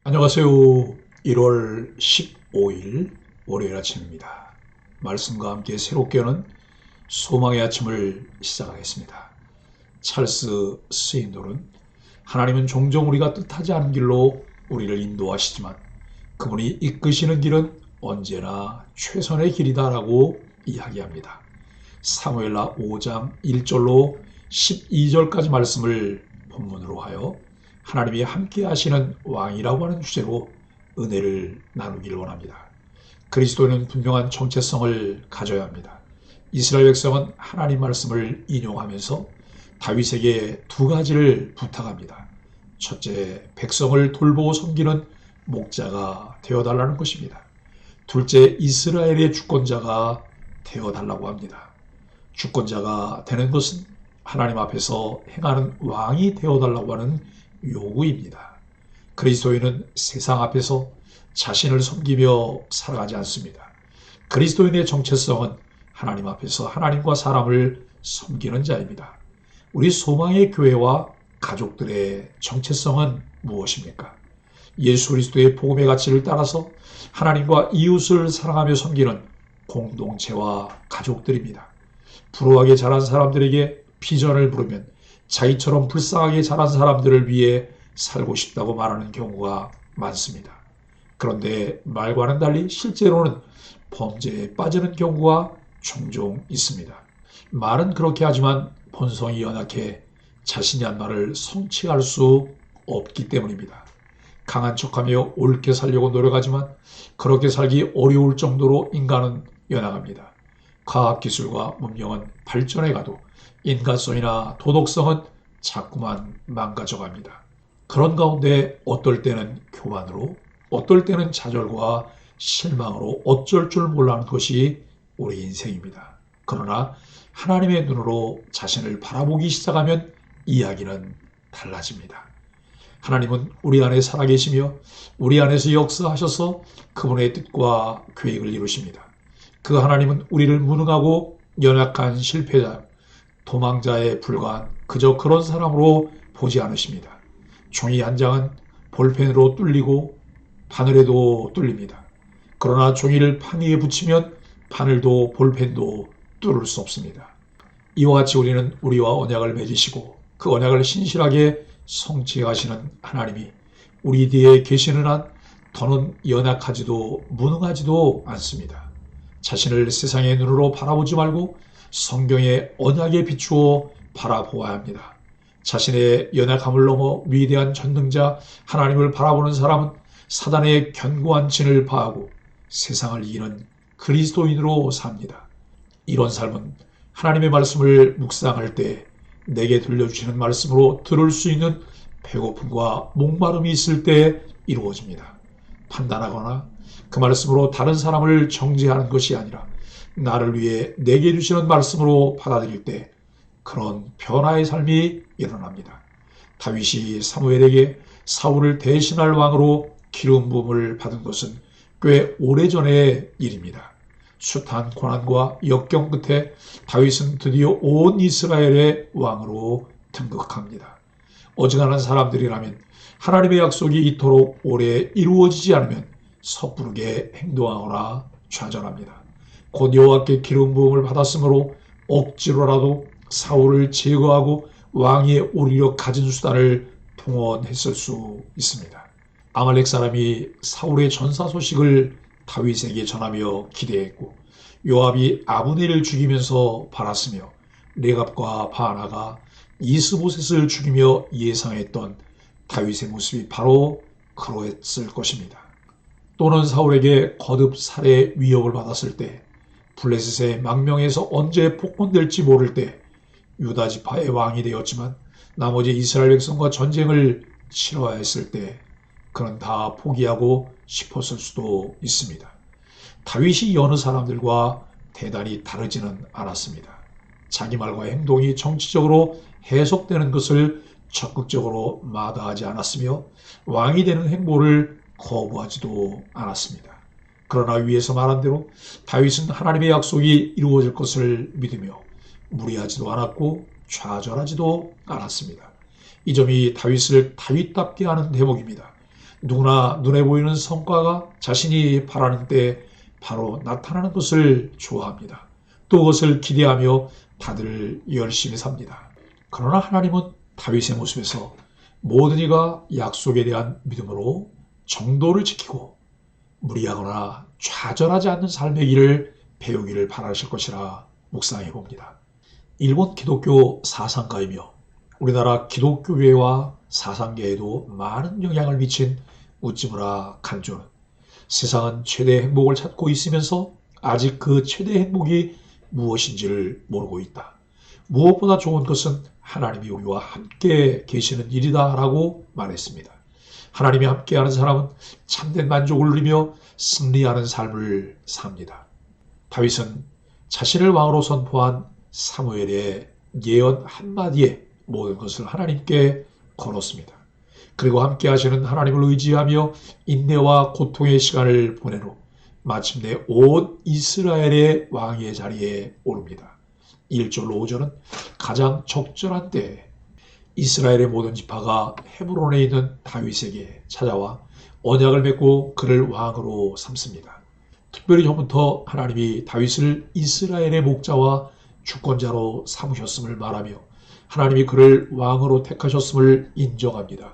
안녕하세요. 1월 15일 월요일 아침입니다. 말씀과 함께 새롭게 여는 소망의 아침을 시작하겠습니다. 찰스 스윈돌은 하나님은 종종 우리가 뜻하지 않은 길로 우리를 인도하시지만 그분이 이끄시는 길은 언제나 최선의 길이다라고 이야기합니다. 사무엘하 5장 1절로 12절까지 말씀을 본문으로 하여 하나님이 함께 하시는 왕이라고 하는 주제로 은혜를 나누길 원합니다. 그리스도는 분명한 정체성을 가져야 합니다. 이스라엘 백성은 하나님 말씀을 인용하면서 다윗에게 두 가지를 부탁합니다. 첫째, 백성을 돌보고 섬기는 목자가 되어달라는 것입니다. 둘째, 이스라엘의 주권자가 되어달라고 합니다. 주권자가 되는 것은 하나님 앞에서 행하는 왕이 되어달라고 하는 요구입니다. 그리스도인은 세상 앞에서 자신을 섬기며 살아가지 않습니다. 그리스도인의 정체성은 하나님 앞에서 하나님과 사람을 섬기는 자입니다. 우리 소망의 교회와 가족들의 정체성은 무엇입니까? 예수 그리스도의 복음의 가치를 따라서 하나님과 이웃을 사랑하며 섬기는 공동체와 가족들입니다. 불우하게 자란 사람들에게 비전을 부르면 자기처럼 불쌍하게 자란 사람들을 위해 살고 싶다고 말하는 경우가 많습니다. 그런데 말과는 달리 실제로는 범죄에 빠지는 경우가 종종 있습니다. 말은 그렇게 하지만 본성이 연약해 자신이 한 말을 성취할 수 없기 때문입니다. 강한 척하며 옳게 살려고 노력하지만 그렇게 살기 어려울 정도로 인간은 연약합니다. 과학기술과 문명은 발전해 가도 인간성이나 도덕성은 자꾸만 망가져갑니다. 그런 가운데 어떨 때는 교만으로, 어떨 때는 좌절과 실망으로 어쩔 줄 몰라하는 것이 우리 인생입니다. 그러나 하나님의 눈으로 자신을 바라보기 시작하면 이야기는 달라집니다. 하나님은 우리 안에 살아계시며 우리 안에서 역사하셔서 그분의 뜻과 계획을 이루십니다. 그 하나님은 우리를 무능하고 연약한 실패자, 도망자에 불과한 그저 그런 사람으로 보지 않으십니다. 종이 한 장은 볼펜으로 뚫리고 바늘에도 뚫립니다. 그러나 종이를 판 위에 붙이면 바늘도 볼펜도 뚫을 수 없습니다. 이와 같이 우리는 우리와 언약을 맺으시고 그 언약을 신실하게 성취하시는 하나님이 우리 뒤에 계시는 한 더는 연약하지도 무능하지도 않습니다. 자신을 세상의 눈으로 바라보지 말고 성경의 언약에 비추어 바라보아야 합니다. 자신의 연약함을 넘어 위대한 전능자 하나님을 바라보는 사람은 사단의 견고한 진을 파하고 세상을 이기는 그리스도인으로 삽니다. 이런 삶은 하나님의 말씀을 묵상할 때 내게 들려주시는 말씀으로 들을 수 있는 배고픔과 목마름이 있을 때 이루어집니다. 판단하거나 그 말씀으로 다른 사람을 정죄하는 것이 아니라 나를 위해 내게 주시는 말씀으로 받아들일 때 그런 변화의 삶이 일어납니다. 다윗이 사무엘에게 사울을 대신할 왕으로 기름 부음을 받은 것은 꽤 오래전의 일입니다. 숱한 고난과 역경 끝에 다윗은 드디어 온 이스라엘의 왕으로 등극합니다. 어지간한 사람들이라면 하나님의 약속이 이토록 오래 이루어지지 않으면 섣부르게 행동하거나 좌절합니다. 곧 여호와께 기름 부음을 받았으므로 억지로라도 사울을 제거하고 왕위에 오르려 가진 수단을 동원했을 수 있습니다. 아말렉 사람이 사울의 전사 소식을 다윗에게 전하며 기대했고 요압이 아브넬을 죽이면서 바랐으며 레갑과 바나가 이스보셋을 죽이며 예상했던 다윗의 모습이 바로 그러했을 것입니다. 또는 사울에게 거듭 살해 위협을 받았을 때, 블레셋의 망명에서 언제 폭군될지 모를 때 유다 지파의 왕이 되었지만 나머지 이스라엘 백성과 전쟁을 치러야 했을 때 그는 다 포기하고 싶었을 수도 있습니다. 다윗이 여느 사람들과 대단히 다르지는 않았습니다. 자기 말과 행동이 정치적으로 해석되는 것을 적극적으로 마다하지 않았으며 왕이 되는 행보를 거부하지도 않았습니다. 그러나 위에서 말한 대로 다윗은 하나님의 약속이 이루어질 것을 믿으며 무리하지도 않았고 좌절하지도 않았습니다. 이 점이 다윗을 다윗답게 하는 대목입니다. 누구나 눈에 보이는 성과가 자신이 바라는 때 바로 나타나는 것을 좋아합니다. 또 그것을 기대하며 다들 열심히 삽니다. 그러나 하나님은 다윗의 모습에서 모든 이가 약속에 대한 믿음으로 정도를 지키고 무리하거나 좌절하지 않는 삶의 길을 배우기를 바라실 것이라 묵상해 봅니다. 일본 기독교 사상가이며 우리나라 기독교계와 사상계에도 많은 영향을 미친 우찌무라 간조는 세상은 최대의 행복을 찾고 있으면서 아직 그 최대의 행복이 무엇인지를 모르고 있다. 무엇보다 좋은 것은 하나님이 우리와 함께 계시는 일이다 라고 말했습니다. 하나님이 함께하는 사람은 참된 만족을 누리며 승리하는 삶을 삽니다. 다윗은 자신을 왕으로 선포한 사무엘의 예언 한마디에 모든 것을 하나님께 걸었습니다. 그리고 함께 하시는 하나님을 의지하며 인내와 고통의 시간을 보낸 후 마침내 온 이스라엘의 왕의 자리에 오릅니다. 1절로 5절은 가장 적절한 때에 이스라엘의 모든 지파가 헤브론에 있는 다윗에게 찾아와 언약을 맺고 그를 왕으로 삼습니다. 특별히 전부터 하나님이 다윗을 이스라엘의 목자와 주권자로 삼으셨음을 말하며 하나님이 그를 왕으로 택하셨음을 인정합니다.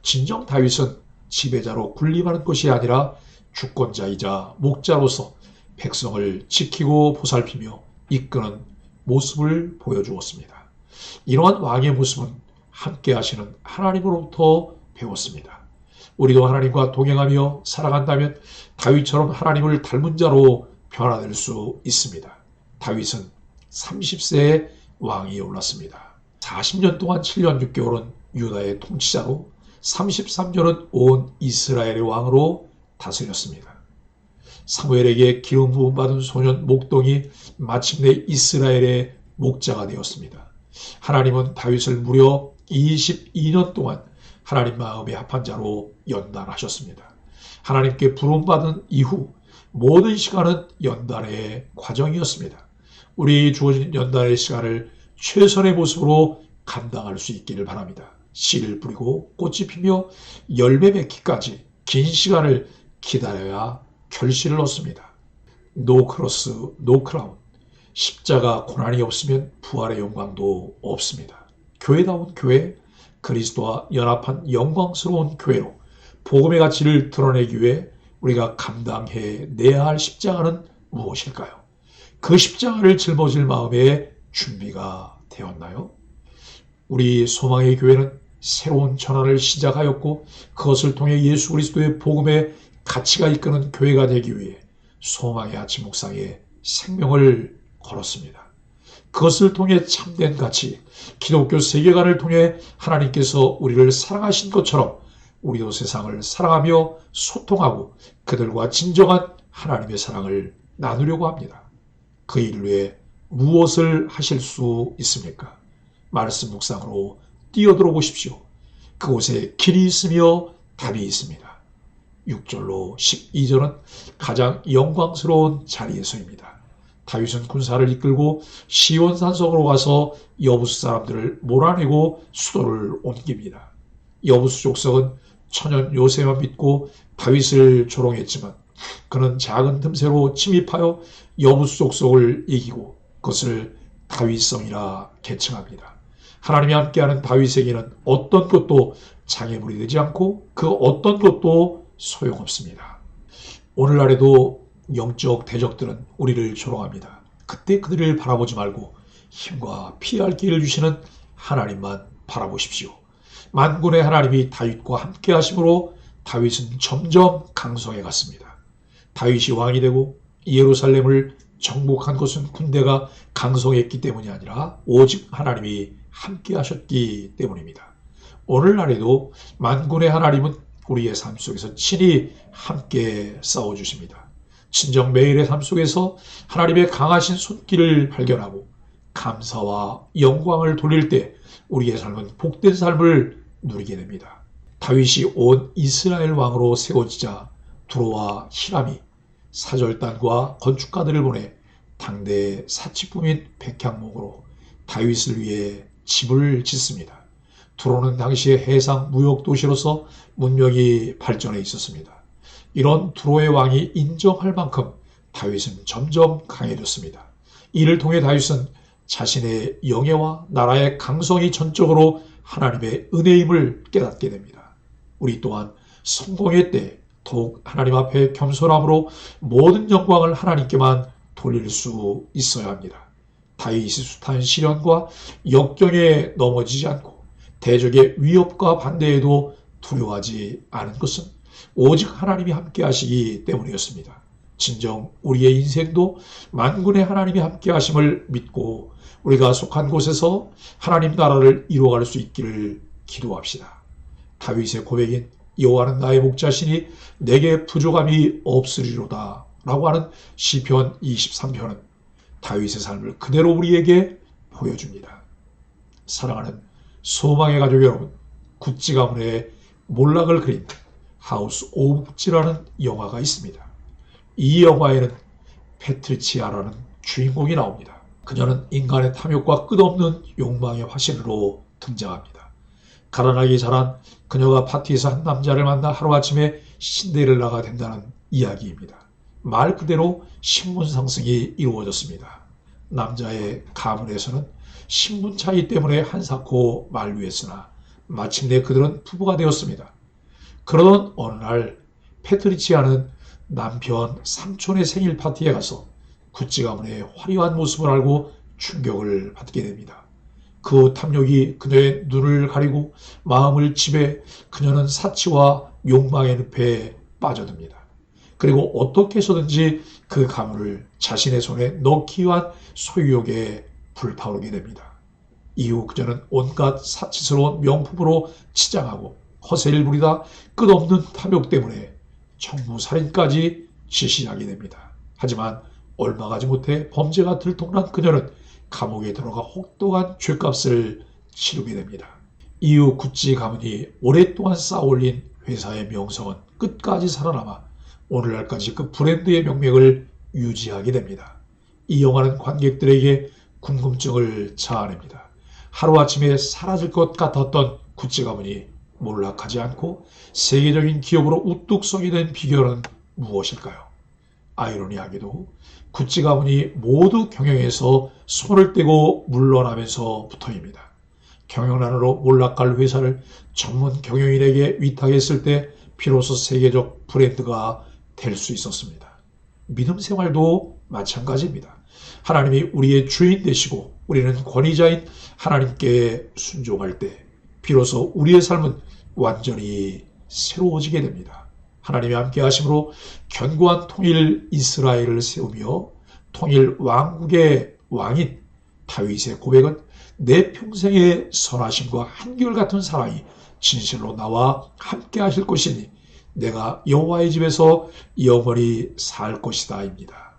진정 다윗은 지배자로 군림하는 것이 아니라 주권자이자 목자로서 백성을 지키고 보살피며 이끄는 모습을 보여주었습니다. 이러한 왕의 모습은 함께 하시는 하나님으로부터 배웠습니다. 우리도 하나님과 동행하며 살아간다면 다윗처럼 하나님을 닮은 자로 변화될 수 있습니다. 다윗은 30세에 왕이 올랐습니다. 40년 동안 7년 6개월은 유다의 통치자로 33년은 온 이스라엘의 왕으로 다스렸습니다. 사무엘에게 기름 부음 받은 소년 목동이 마침내 이스라엘의 목자가 되었습니다. 하나님은 다윗을 무려 22년 동안 하나님 마음에 합한 자로 연단하셨습니다. 하나님께 부름받은 이후 모든 시간은 연단의 과정이었습니다. 우리 주어진 연단의 시간을 최선의 모습으로 감당할 수 있기를 바랍니다. 씨를 뿌리고 꽃이 피며 열매 맺기까지 긴 시간을 기다려야 결실을 얻습니다. 노 크로스, 노 크라운. 십자가 고난이 없으면 부활의 영광도 없습니다. 교회다운 교회, 그리스도와 연합한 영광스러운 교회로 복음의 가치를 드러내기 위해 우리가 감당해 내야 할 십자가는 무엇일까요? 그 십자가를 짊어질 마음의 준비가 되었나요? 우리 소망의 교회는 새로운 전환을 시작하였고 그것을 통해 예수 그리스도의 복음의 가치가 이끄는 교회가 되기 위해 소망의 아침 묵상에 생명을 걸었습니다. 그것을 통해 참된 가치, 기독교 세계관을 통해 하나님께서 우리를 사랑하신 것처럼 우리도 세상을 사랑하며 소통하고 그들과 진정한 하나님의 사랑을 나누려고 합니다. 그 일을 위해 무엇을 하실 수 있습니까? 말씀 묵상으로 뛰어들어 보십시오. 그곳에 길이 있으며 답이 있습니다. 6절로 12절은 가장 영광스러운 자리에서입니다. 다윗은 군사를 이끌고 시온 산성으로 가서 여부수 사람들을 몰아내고 수도를 옮깁니다. 여부수 족속은 천연 요새만 믿고 다윗을 조롱했지만 그는 작은 틈새로 침입하여 여부수 족속을 이기고 그것을 다윗성이라 계칭합니다. 하나님이 함께하는 다윗에게는 어떤 것도 장애물이 되지 않고 그 어떤 것도 소용없습니다. 오늘날에도 영적 대적들은 우리를 조롱합니다. 그때 그들을 바라보지 말고 힘과 피할 길을 주시는 하나님만 바라보십시오. 만군의 하나님이 다윗과 함께 하심으로 다윗은 점점 강성해 갔습니다. 다윗이 왕이 되고 예루살렘을 정복한 것은 군대가 강성했기 때문이 아니라 오직 하나님이 함께 하셨기 때문입니다. 오늘날에도 만군의 하나님은 우리의 삶 속에서 친히 함께 싸워주십니다. 친정 매일의 삶 속에서 하나님의 강하신 손길을 발견하고 감사와 영광을 돌릴 때 우리의 삶은 복된 삶을 누리게 됩니다. 다윗이 온 이스라엘 왕으로 세워지자 두로와 히람이 사절단과 건축가들을 보내 당대 사치품인 백향목으로 다윗을 위해 집을 짓습니다. 두로는 당시의 해상 무역 도시로서 문명이 발전해 있었습니다. 이런 두로의 왕이 인정할 만큼 다윗은 점점 강해졌습니다. 이를 통해 다윗은 자신의 영예와 나라의 강성이 전적으로 하나님의 은혜임을 깨닫게 됩니다. 우리 또한 성공의 때 더욱 하나님 앞에 겸손함으로 모든 영광을 하나님께만 돌릴 수 있어야 합니다. 다윗이 숱한 시련과 역경에 넘어지지 않고 대적의 위협과 반대에도 두려워하지 않은 것은 오직 하나님이 함께 하시기 때문이었습니다. 진정 우리의 인생도 만군의 하나님이 함께 하심을 믿고 우리가 속한 곳에서 하나님 나라를 이루어갈 수 있기를 기도합시다. 다윗의 고백인 여호와는 나의 목자시니 내게 부족함이 없으리로다 라고 하는 시편 23편은 다윗의 삶을 그대로 우리에게 보여줍니다. 사랑하는 소망의 가족 여러분, 구찌 가문의 몰락을 그린 하우스 오브 구찌라는 영화가 있습니다. 이 영화에는 패트리치아라는 주인공이 나옵니다. 그녀는 인간의 탐욕과 끝없는 욕망의 화신으로 등장합니다. 가난하게 자란 그녀가 파티에서 한 남자를 만나 하루아침에 신데렐라가 된다는 이야기입니다. 말 그대로 신분 상승이 이루어졌습니다. 남자의 가문에서는 신분 차이 때문에 한사코 만류했으나 마침내 그들은 부부가 되었습니다. 그러던 어느 날 패트리치아는 남편 삼촌의 생일 파티에 가서 구찌 가문의 화려한 모습을 알고 충격을 받게 됩니다. 그 탐욕이 그녀의 눈을 가리고 마음을 지배 그녀는 사치와 욕망의 늪에 빠져듭니다. 그리고 어떻게 해서든지 그 가문을 자신의 손에 넣기 위한 소유욕에 불타오르게 됩니다. 이후 그녀는 온갖 사치스러운 명품으로 치장하고 허세를 부리다 끝없는 탐욕 때문에 청부살인까지 지시하게 됩니다. 하지만 얼마 가지 못해 범죄가 들통난 그녀는 감옥에 들어가 혹독한 죗값을 치르게 됩니다. 이후 구찌 가문이 오랫동안 쌓아올린 회사의 명성은 끝까지 살아남아 오늘날까지 그 브랜드의 명맥을 유지하게 됩니다. 이 영화는 관객들에게 궁금증을 자아냅니다. 하루아침에 사라질 것 같았던 구찌 가문이 몰락하지 않고 세계적인 기업으로 우뚝 서게 된 비결은 무엇일까요? 아이러니하게도 구찌 가문이 모두 경영에서 손을 떼고 물러나면서부터입니다. 경영난으로 몰락갈 회사를 전문 경영인에게 위탁했을 때 비로소 세계적 브랜드가 될 수 있었습니다. 믿음 생활도 마찬가지입니다. 하나님이 우리의 주인 되시고 우리는 권위자인 하나님께 순종할 때 비로소 우리의 삶은 완전히 새로워지게 됩니다. 하나님이 함께 하심으로 견고한 통일 이스라엘을 세우며 통일 왕국의 왕인 다윗의 고백은 내 평생의 선하심과 한결같은 사랑이 진실로 나와 함께 하실 것이니 내가 여호와의 집에서 영원히 살 것이다입니다.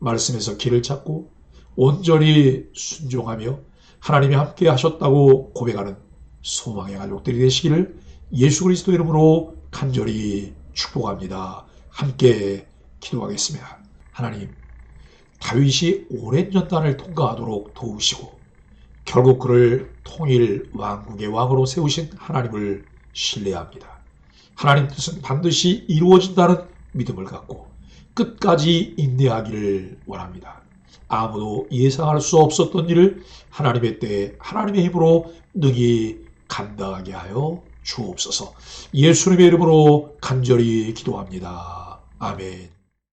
말씀에서 길을 찾고 온전히 순종하며 하나님이 함께 하셨다고 고백하는 소망의 가족들이 되시기를 예수 그리스도 이름으로 간절히 축복합니다. 함께 기도하겠습니다. 하나님, 다윗이 오랜 연단을 통과하도록 도우시고 결국 그를 통일 왕국의 왕으로 세우신 하나님을 신뢰합니다. 하나님 뜻은 반드시 이루어진다는 믿음을 갖고 끝까지 인내하기를 원합니다. 아무도 예상할 수 없었던 일을 하나님의 때에 하나님의 힘으로 능히 감당하게 하여 주옵소서. 예수님의 이름으로 간절히 기도합니다. 아멘.